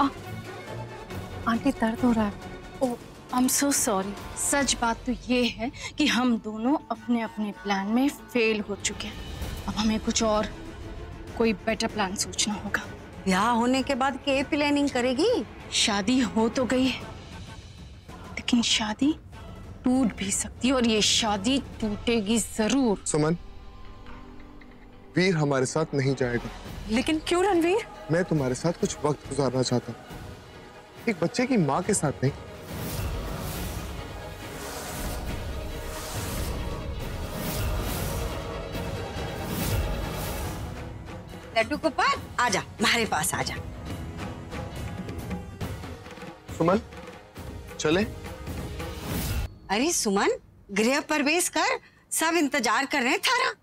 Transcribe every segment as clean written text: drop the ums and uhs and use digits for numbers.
Aunty दर्द हो रहा है। ओह आई एम सो सॉरी। सच बात तो ये है कि हम दोनों अपने अपने प्लान में फेल हो चुके हैं। अब हमें कुछ और कोई बेटर प्लान सोचना होगा। ब्याह होने के बाद क्या प्लानिंग करेगी? शादी हो तो गई है, लेकिन शादी टूट भी सकती है और ये शादी टूटेगी जरूर। सुमन, वीर हमारे साथ नहीं जाएगा। लेकिन क्यों रणवीर? मैं तुम्हारे साथ कुछ वक्त गुजारना चाहता हूँ, एक बच्चे की माँ के साथ नहीं। लड्डू गोपाल आजा, हमारे पास आजा। सुमन चले। अरे सुमन, गृह प्रवेश कर, सब इंतजार कर रहे हैं थारा।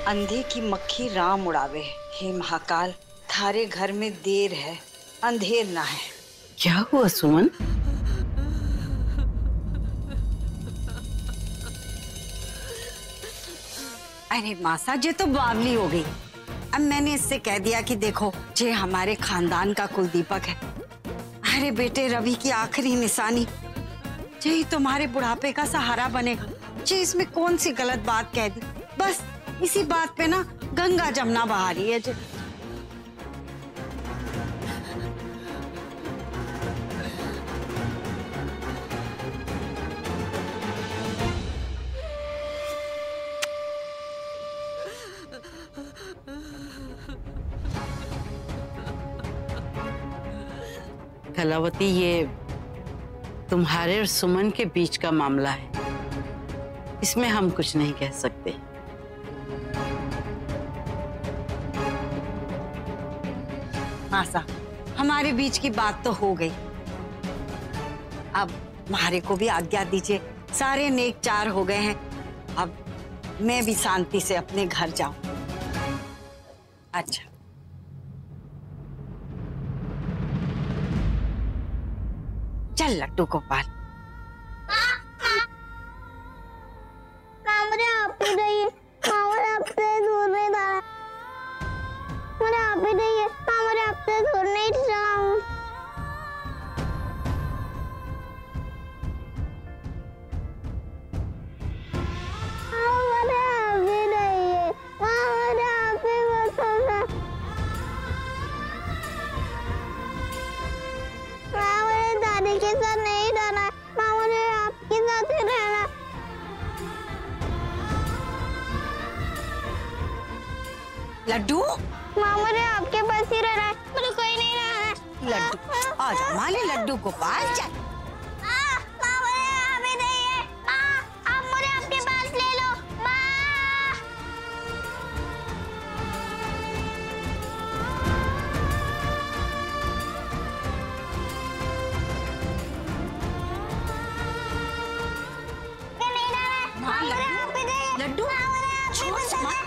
अंधे की मक्खी राम उड़ावे। हे महाकाल, थारे घर में देर है, अंधेर ना है। क्या हुआ सुमन? अरे मासा, जे तो बावली हो गई। अब मैंने इससे कह दिया कि देखो, जे हमारे खानदान का कुलदीपक है, अरे बेटे रवि की आखिरी निशानी, जे ही तुम्हारे बुढ़ापे का सहारा बनेगा। जे इसमें कौन सी गलत बात कह दी? बस इसी बात पे ना गंगा जमुना बहा रही है। कलावती, ये तुम्हारे और सुमन के बीच का मामला है, इसमें हम कुछ नहीं कह सकते। मासा, हमारे बीच की बात तो हो गई, अब हमारे को भी आज्ञा दीजिए। सारे नेक चार हो गए हैं, अब मैं भी शांति से अपने घर जाऊं। अच्छा, चल लड्डू गोपाल। लड्डू, माँ मुझे आपके पास ही रहना है, मुझे कोई नहीं रहना है। लड्डू आजा, माले लड्डू गोपाल चल। माँ मुझे आप ही नहीं है, माँ आप मुझे आपके पास ले लो, माँ। नहीं रहना है, लड्डू, छोड़ सुमन।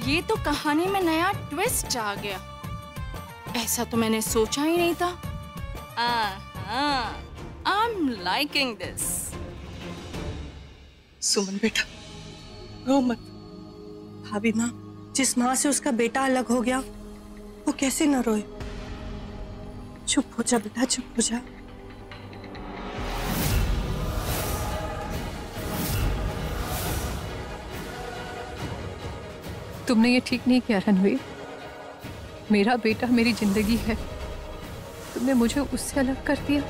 ये तो कहानी में नया ट्विस्ट आ गया। ऐसा तो मैंने सोचा ही नहीं था। I am liking this. Suman बेटा, रो मत। भाभी माँ, जिस माँ से उसका बेटा अलग हो गया वो कैसे न रोए। चुप हो जा बेटा, चुप हो जा। तुमने ये ठीक नहीं किया रणवीर। मेरा बेटा मेरी जिंदगी है, तुमने मुझे उससे अलग कर दिया।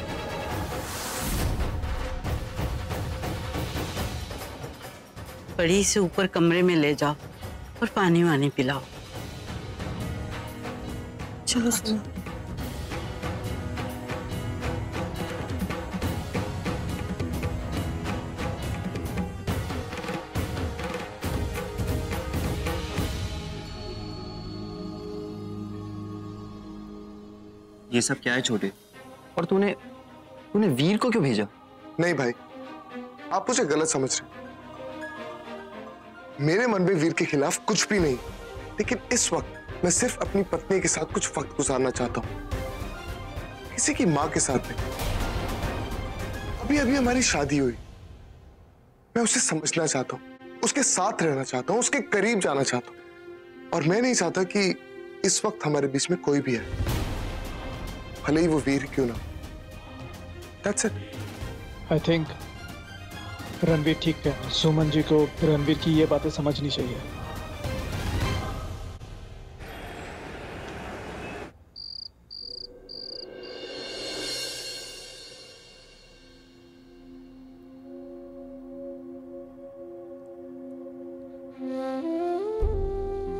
बड़ी से ऊपर कमरे में ले जाओ और पानी वानी पिलाओ। चलो सुनो। ये सब क्या है छोटे? और तूने वीर को क्यों भेजा? नहीं भाई, आप मुझे गलत समझ रहे हैं। मेरे मन में वीर के खिलाफ कुछ भी नहीं, लेकिन इस वक्त मैं सिर्फ अपनी पत्नी के साथ कुछ वक्त गुजारना चाहता हूँ, किसी की माँ के साथ नहीं। अभी अभी हमारी शादी हुई, मैं उसे समझना चाहता हूँ, उसके साथ रहना चाहता हूँ, उसके करीब जाना चाहता हूँ, और मैं नहीं चाहता कि इस वक्त हमारे बीच में कोई भी है, भले ही वो वीर क्यों ना। That's it. I think Ranveer ठीक है। सुमन जी को रणवीर की ये बातें समझनी चाहिए।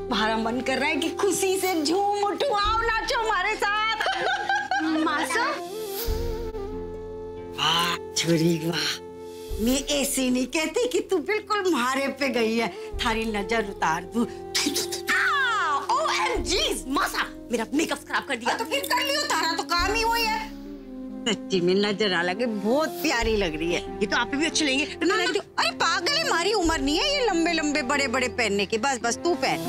हमारा मन कर रहा है कि खुशी से झूम उठूं, आओ नाचो हमारे साथ। मासा वाह छोरी वाह, मैं ऐसे नहीं कहती कि तू बिल्कुल मारे पे गई है, थारी नजर उतार दूं। OMG मासा, मेरा मेकअप खराब कर दिया। तो फिर कर लियो, तारा तो काम ही वही है। सच्ची में नजर आ लगे, बहुत प्यारी लग रही है। ये तो आप भी अच्छे लगेंगे। अरे पागल है, हमारी उम्र नहीं है ये लंबे लंबे बड़े बड़े पहनने की। बस बस तू पहन।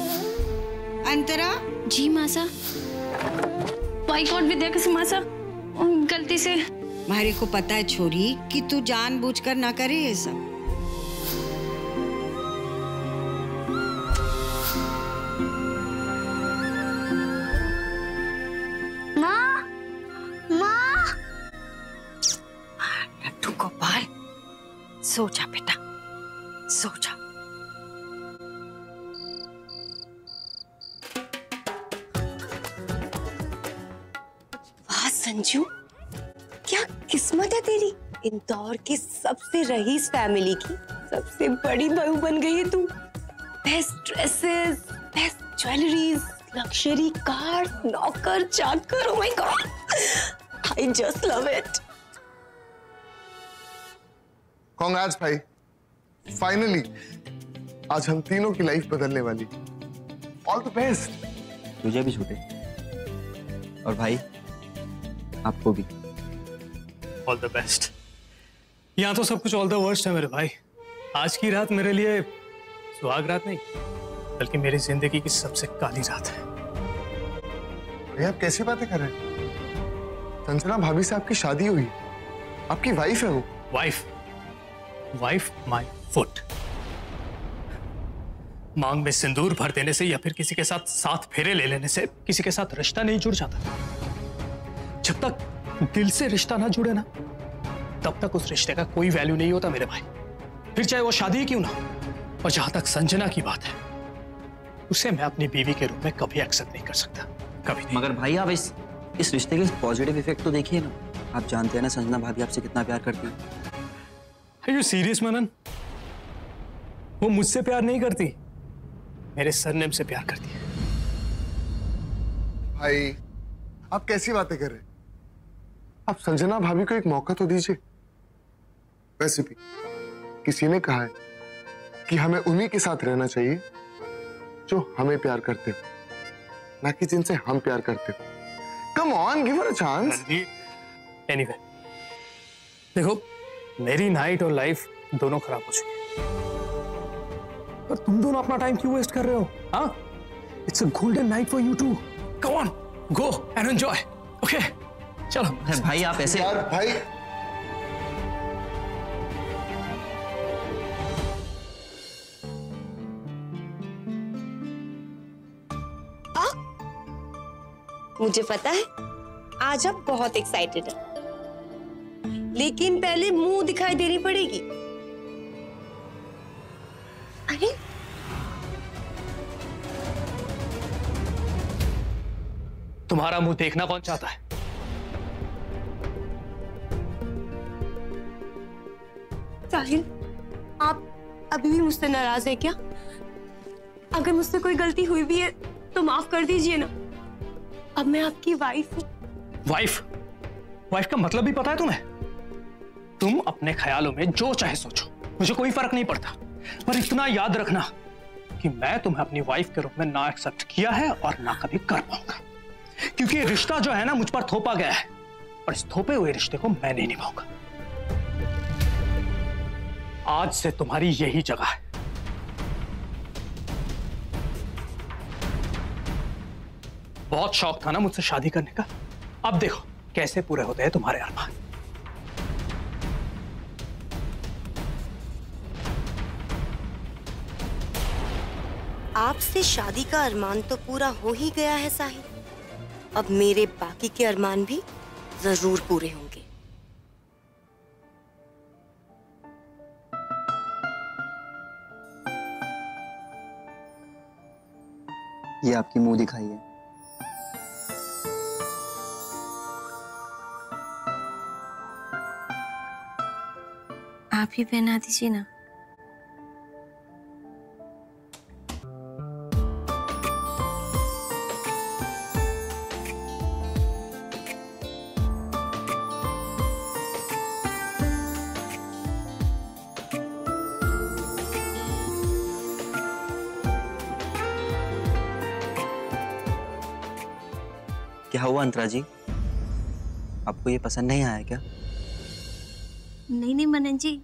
अंतरा जी मासा। बाइकआउट भी देखो से मासा, गलती से। मारी को पता है छोरी कि तू जानबूझकर ना करे ये सब। माँ, माँ। लड्डू गोपाल, सो जा बेटा, सो जा। वाह संजू, क्या किस्मत है तेरी। इंदौर की सबसे रईस फैमिली की सबसे बड़ी बहू बन गई है तू। Best dresses, best jewelleries, luxury car, नौकर चाकर। Oh my God, I just love it. Congrats भाई, फाइनली आज हम तीनों की लाइफ बदलने वाली। All the best. तुझे भी छोटे, और भाई आपको भी ऑल द बेस्ट। यहाँ तो सब कुछ ऑल द वर्स्ट है मेरे भाई। आज की रात मेरे लिए सुहाग रात नहीं, बल्कि मेरी जिंदगी की सबसे काली रात है। भैया आप कैसी बातें कर रहे हैं? संजना भाभी से आपकी शादी हुई, आपकी वाइफ है वो। Wife my foot. मांग में सिंदूर भर देने से या फिर किसी के साथ साथ फेरे ले लेने से किसी के साथ रिश्ता नहीं जुड़ जाता। जब तक दिल से रिश्ता ना जुड़े ना, तब तक उस रिश्ते का कोई वैल्यू नहीं होता मेरे भाई, फिर चाहे वो शादी क्यों ना। और जहां तक संजना की बात है, उसे मैं अपनी बीवी के रूप में कभी एक्सेप्ट नहीं कर सकता, कभी नहीं। मगर भाई आप इस रिश्ते के पॉजिटिव इफेक्ट तो देखिए ना। आप जानते हैं ना संजना भाभी आपसे कितना प्यार करती है। Are you serious मनन? वो मुझसे प्यार नहीं करती, मेरे सरनेम से प्यार करती है। भाई आप कैसी बातें कर रहे हैं? आप संजना भाभी को एक मौका तो दीजिए। वैसे भी किसी ने कहा है कि हमें उन्हीं के साथ रहना चाहिए जो हमें प्यार करते हो, ना कि जिनसे हम प्यार करते हो। Come on, give her a chance. Anyway, देखो मेरी नाइट और लाइफ दोनों खराब हो चुकी है, पर तुम दोनों अपना टाइम क्यों वेस्ट कर रहे हो? हाँ, It's a golden night for you two. Come on, go and enjoy. Okay? चलो। भाई आप ऐसे यार भाई, मुझे पता है आज आप बहुत एक्साइटेड हैं, लेकिन पहले मुंह दिखाई देनी पड़ेगी। अरे तुम्हारा मुंह देखना कौन चाहता है? साहिल, आप अभी भी मुझसे नाराज हैं क्या? अगर मुझसे कोई गलती हुई भी है तो माफ कर दीजिए ना। अब मैं आपकी वाइफ हूँ। वाइफ? वाइफ का मतलब भी पता है तुम्हें? तुम अपने ख्यालों में जो चाहे सोचो, मुझे कोई फर्क नहीं पड़ता, पर इतना याद रखना कि मैं तुम्हें अपनी वाइफ के रूप में ना एक्सेप्ट किया है और ना कभी कर पाऊंगा, क्योंकि रिश्ता जो है ना मुझ पर थोपा गया है और इस थोपे हुए रिश्ते को मैं नहीं निभाऊंगा। आज से तुम्हारी यही जगह है। बहुत शौक था ना मुझसे शादी करने का, अब देखो कैसे पूरे होते हैं तुम्हारे अरमान। आपसे शादी का अरमान तो पूरा हो ही गया है साहिल, अब मेरे बाकी के अरमान भी जरूर पूरे होंगे। ये आपकी मुंह दिखाई है। आप ही पहना दीजिए ना। क्या हुआ अंतरा जी, आपको ये पसंद नहीं आया क्या? नहीं नहीं मनन जी,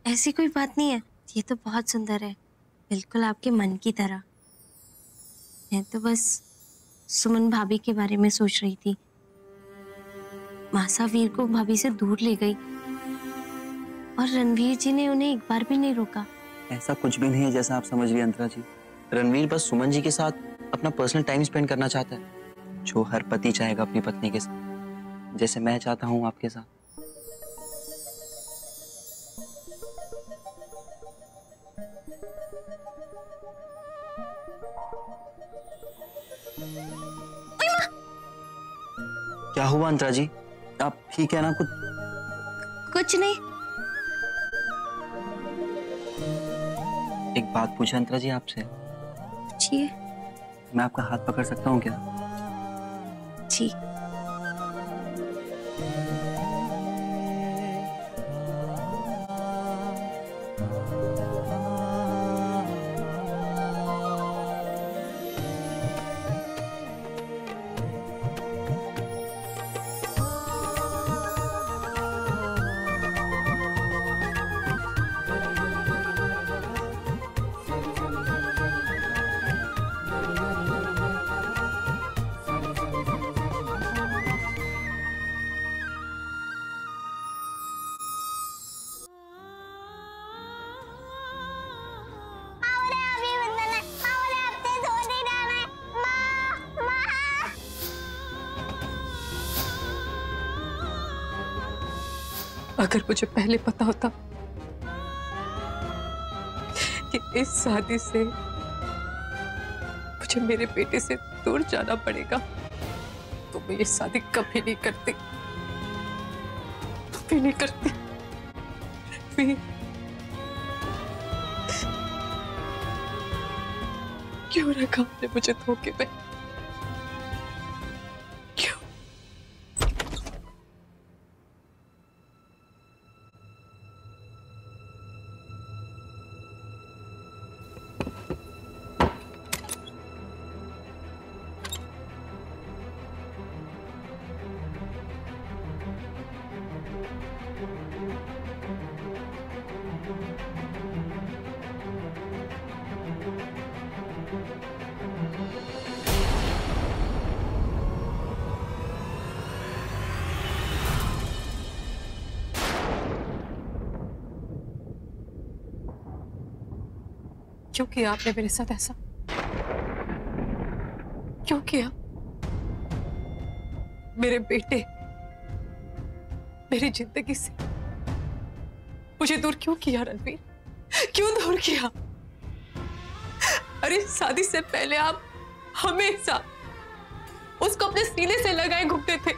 ऐसी कोई बात नहीं है, ये तो बहुत सुंदर है, बिल्कुल आपके मन की तरह। मैं तो बस सुमन भाभी के बारे में सोच रही थी। मासा वीर को भाभी से दूर ले गई और रणवीर जी ने उन्हें एक बार भी नहीं रोका। ऐसा कुछ भी नहीं है जैसा आप समझ रही हैं अंतरा जी। रणवीर बस सुमन जी के साथ अपना पर्सनल टाइम स्पेंड करना चाहता है, जो हर पति चाहेगा अपनी पत्नी के साथ, जैसे मैं चाहता हूँ आपके साथ। क्या हुआ अंतरा जी, आप ठीक है ना? कुछ नहीं। एक बात पूछे अंतरा जी आपसे? पूछिए। मैं आपका हाथ पकड़ सकता हूँ क्या? जी। अगर मुझे पहले पता होता कि इस शादी से मुझे मेरे बेटे से दूर जाना पड़ेगा तो मैं ये शादी कभी नहीं करती, कभी नहीं करती। क्यों रखा आपने मुझे धोखे में? क्यों किया आपने मेरे साथ ऐसा? क्यों किया? मेरे बेटे, मेरी जिंदगी से मुझे दूर क्यों किया रणवीर? क्यों दूर किया? अरे शादी से पहले आप हमेशा उसको अपने सीने से लगाए घूमते थे।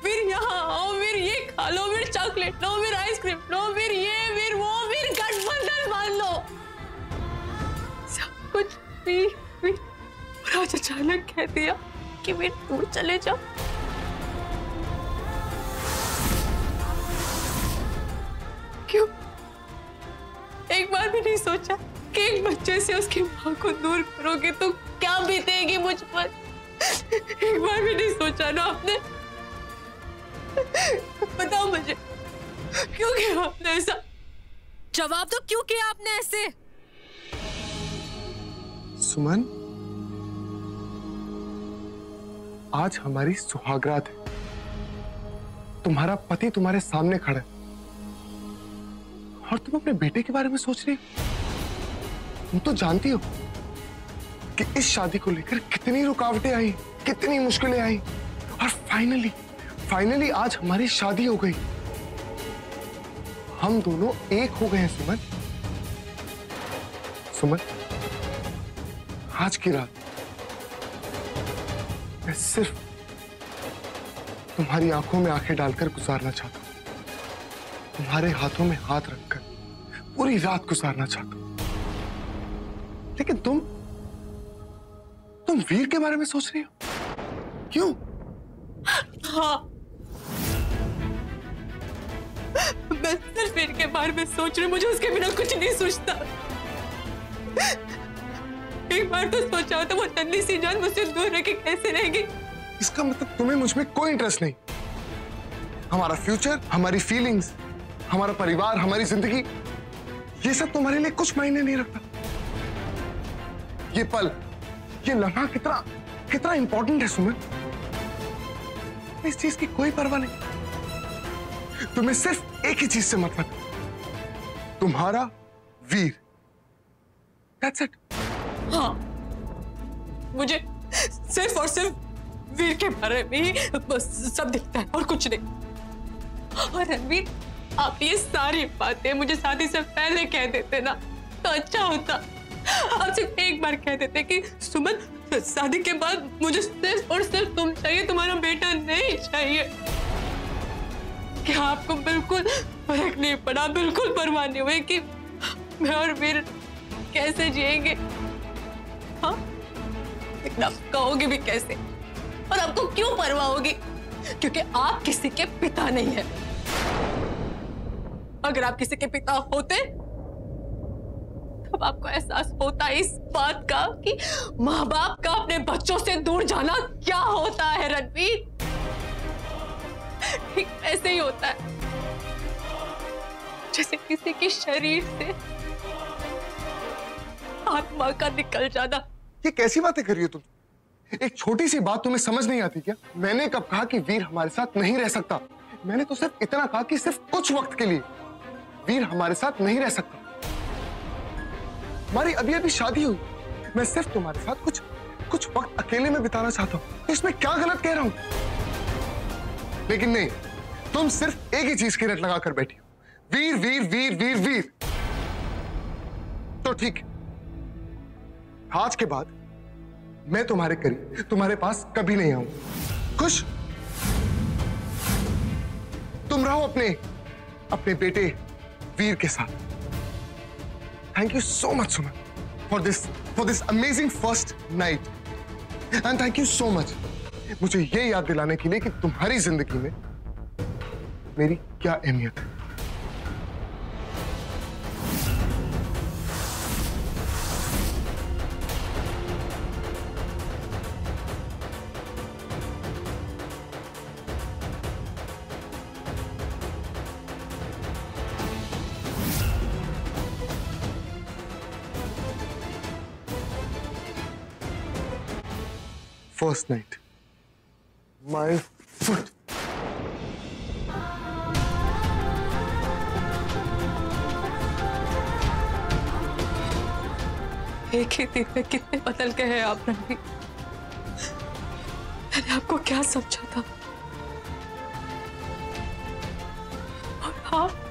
फिर यहाँ आओ, फिर ये खा लो, फिर चॉकलेट लो, फिर आइसक्रीम लो, फिर ये फिर वो, फिर गठबंधन मान लो, सब कुछ फिर और आज अचानक कह दिया कि वे दूर चले जाओ। क्यों? एक बार भी नहीं सोचा कि एक बच्चे से उसकी माँ को दूर करोगे तो क्या बीतेगी मुझ पर? एक बार भी नहीं सोचा ना आपने? बताओ मुझे, क्यों किया आपने ऐसा? जवाब दो, क्यों किया आपने ऐसे? सुमन, आज हमारी सुहागरात है। तुम्हारा पति तुम्हारे सामने खड़ा है और तुम अपने बेटे के बारे में सोच रही हो। तुम तो जानती हो कि इस शादी को लेकर कितनी रुकावटें आई, कितनी मुश्किलें आई, और फाइनली आज हमारी शादी हो गई। हम दोनों एक हो गए हैं सुमन। सुमन, आज की रात मैं सिर्फ तुम्हारी आंखों में आंखें डालकर गुजारना चाहता हूं, तुम्हारे हाथों में हाथ रखकर पूरी रात गुजारना चाहता हूं। लेकिन तुम वीर के बारे में सोच रही हो, क्यों? हाँ, मैं सिर्फ वीर के बारे में सोच रही हूँ। मुझे उसके बिना कुछ नहीं सोचता। एक बार तो सोचा होता वो नन्ही सी जान मुझसे दूर रह के कैसे रहेगी। इसका मतलब तुम्हें मुझ में कोई इंटरेस्ट नहीं। हमारा फ्यूचर, हमारी फीलिंग्स, हमारा परिवार, हमारी जिंदगी, ये सब तुम्हारे लिए कुछ मायने नहीं रखता। ये पल, ये लम्हा कितना इंपॉर्टेंट है सुमन। इस चीज की कोई परवाह नहीं। तुम्हें सिर्फ एक ही चीज से मतलब, तुम्हारा वीर। That's it। हाँ, मुझे सिर्फ और सिर्फ वीर के बारे में ही बस सब दिखता है और कुछ नहीं। और रणवीर, आप ये सारी बातें मुझे शादी से पहले कह देते ना तो अच्छा होता। आप सिर्फ एक बार कह देते कि सुमन, शादी के बाद मुझे सिर्फ और सिर्फ तुम चाहिए, तुम्हारा बेटा नहीं चाहिए। क्या आपको बिल्कुल फर्क नहीं पड़ा, बिल्कुल परवाह नहीं हुई कि मैं और वीर कैसे जिएंगे? हाँ, लेकिन आप कहोगे भी कैसे? और आपको क्यों परवाह होगी? क्योंकि आप किसी के पिता नहीं हैं। अगर आप किसी के पिता होते तब आपको एहसास होता इस बात का कि माँ बाप का अपने बच्चों से दूर जाना क्या होता है रणवीर। ठीक ऐसे ही होता है जैसे किसी के शरीर से आत्मा का निकल जाना। ये कैसी बातें कर रही हो तुम? एक छोटी सी बात तुम्हें समझ नहीं आती क्या? मैंने कब कहा कि वीर हमारे साथ नहीं रह सकता? मैंने तो सिर्फ इतना कहा कि सिर्फ कुछ वक्त के लिए वीर हमारे साथ नहीं रह सकता। हमारी अभी शादी हुई, मैं सिर्फ तुम्हारे साथ कुछ वक्त अकेले में बिताना चाहता हूं। तो इसमें क्या गलत कह रहा हूं? लेकिन नहीं, तुम सिर्फ एक ही चीज की रट लगाकर बैठी हो, वीर वीर वीर वीर वीर। तो ठीक है, आज के बाद मैं तुम्हारे करीब, तुम्हारे पास कभी नहीं आऊंगा। खुश? तुम रहो अपने बेटे वीर के साथ। Thank you so much, Suman, for this amazing first night. And thank you so much मुझे ये याद दिलाने के लिए कि तुम्हारी जिंदगी में मेरी क्या अहमियत है। First night. My foot. एक ही दिन में कितने बदल गए हैं आप रणवीर। मैंने आपको क्या समझा था, और आप